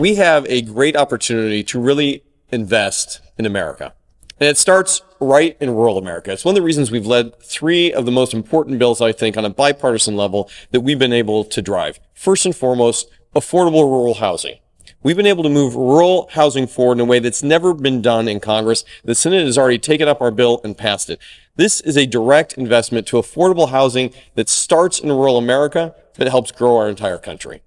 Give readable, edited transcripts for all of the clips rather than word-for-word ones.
We have a great opportunity to really invest in America. And it starts right in rural America. It's one of the reasons we've led three of the most important bills, I think, on a bipartisan level that we've been able to drive. First and foremost, affordable rural housing. We've been able to move rural housing forward in a way that's never been done in Congress. The Senate has already taken up our bill and passed it. This is a direct investment to affordable housing that starts in rural America, but helps grow our entire country.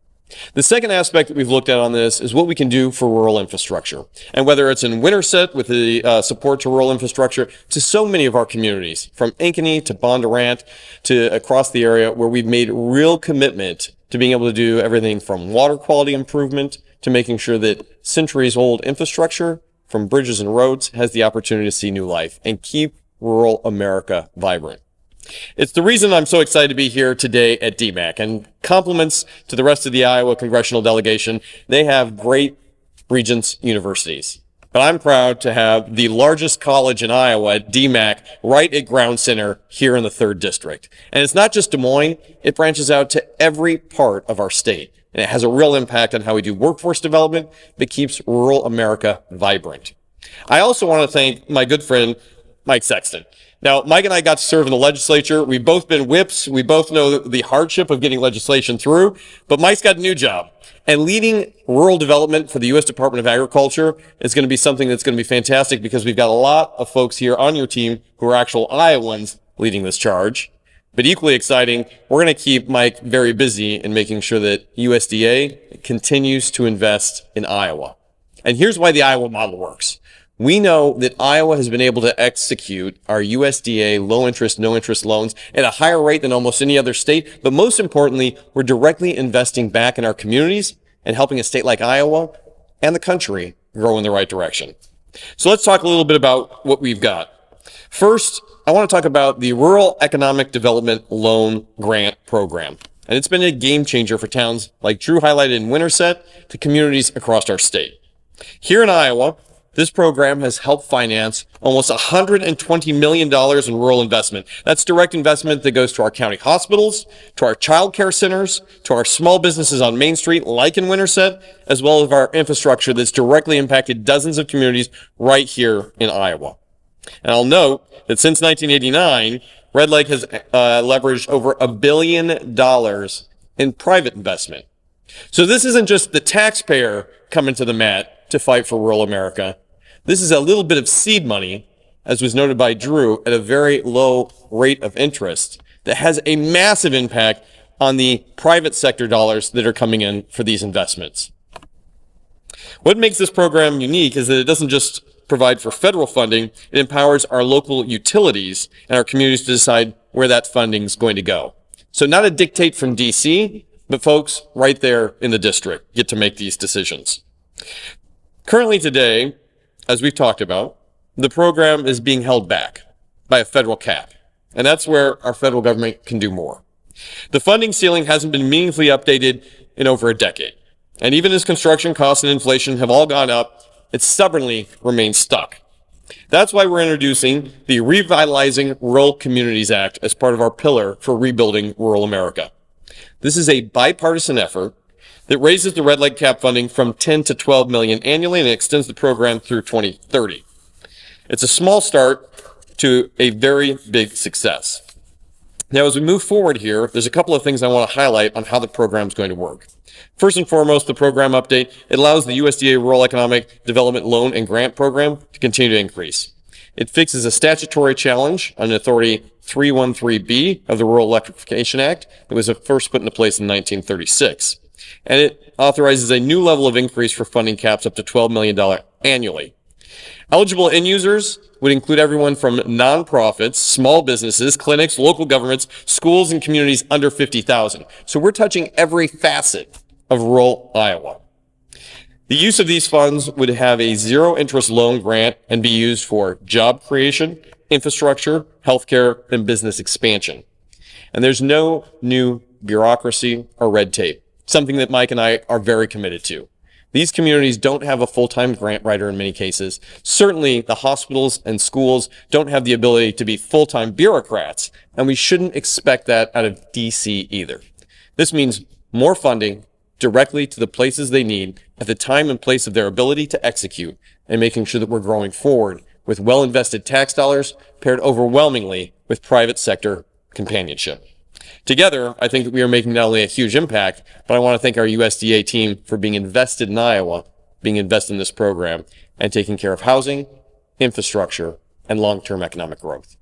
The second aspect that we've looked at on this is what we can do for rural infrastructure. And whether it's in Winterset with the support to rural infrastructure to so many of our communities, from Ankeny to Bondurant to across the area, where we've made real commitment to being able to do everything from water quality improvement to making sure that centuries-old infrastructure from bridges and roads has the opportunity to see new life and keep rural America vibrant. It's the reason I'm so excited to be here today at DMACC, and compliments to the rest of the Iowa congressional delegation. They have great Regents universities, but I'm proud to have the largest college in Iowa at DMACC right at Ground Center here in the 3rd District. And it's not just Des Moines, it branches out to every part of our state. And it has a real impact on how we do workforce development that keeps rural America vibrant. I also want to thank my good friend, Mike Sexton. Now, Mike and I got to serve in the legislature. We've both been whips. We both know the hardship of getting legislation through, but Mike's got a new job. And leading rural development for the U.S. Department of Agriculture is going to be something that's going to be fantastic, because we've got a lot of folks here on your team who are actual Iowans leading this charge. But equally exciting, we're going to keep Mike very busy in making sure that USDA continues to invest in Iowa. And here's why the Iowa model works. We know that Iowa has been able to execute our USDA low interest, no interest loans at a higher rate than almost any other state. But most importantly, we're directly investing back in our communities and helping a state like Iowa and the country grow in the right direction. So let's talk a little bit about what we've got. First, I want to talk about the Rural Economic Development Loan Grant Program. And it's been a game changer for towns like Drew highlighted in Winterset to communities across our state. Here in Iowa, this program has helped finance almost $120 million in rural investment. That's direct investment that goes to our county hospitals, to our child care centers, to our small businesses on Main Street, like in Winterset, as well as our infrastructure that's directly impacted dozens of communities right here in Iowa. And I'll note that since 1989, Red Lake has leveraged over $1 billion in private investment. So this isn't just the taxpayer coming to the mat to fight for rural America. This is a little bit of seed money, as was noted by Drew, at a very low rate of interest that has a massive impact on the private sector dollars that are coming in for these investments. What makes this program unique is that it doesn't just provide for federal funding, it empowers our local utilities and our communities to decide where that funding is going to go. So not a dictate from DC, but folks right there in the district get to make these decisions. Currently today, as we've talked about, the program is being held back by a federal cap, and that's where our federal government can do more. The funding ceiling hasn't been meaningfully updated in over a decade, and even as construction costs and inflation have all gone up, it stubbornly remains stuck. That's why we're introducing the Revitalizing Rural Communities Act as part of our pillar for rebuilding rural America. This is a bipartisan effort that raises the Red Lake cap funding from 10 to 12 million annually and extends the program through 2030. It's a small start to a very big success. Now, as we move forward here, there's a couple of things I want to highlight on how the program is going to work. First and foremost, the program update, it allows the USDA Rural Economic Development Loan and Grant Program to continue to increase. It fixes a statutory challenge under Authority 313B of the Rural Electrification Act that was first put into place in 1936. And it authorizes a new level of increase for funding caps up to $12 million annually. Eligible end users would include everyone from nonprofits, small businesses, clinics, local governments, schools, and communities under 50,000. So we're touching every facet of rural Iowa. The use of these funds would have a zero-interest loan grant and be used for job creation, infrastructure, healthcare, and business expansion. And there's no new bureaucracy or red tape, something that Mike and I are very committed to. These communities don't have a full-time grant writer in many cases. Certainly, the hospitals and schools don't have the ability to be full-time bureaucrats, and we shouldn't expect that out of DC either. This means more funding directly to the places they need at the time and place of their ability to execute, and making sure that we're growing forward with well-invested tax dollars paired overwhelmingly with private sector companionship. Together, I think that we are making not only a huge impact, but I want to thank our USDA team for being invested in Iowa, being invested in this program, and taking care of housing, infrastructure, and long-term economic growth.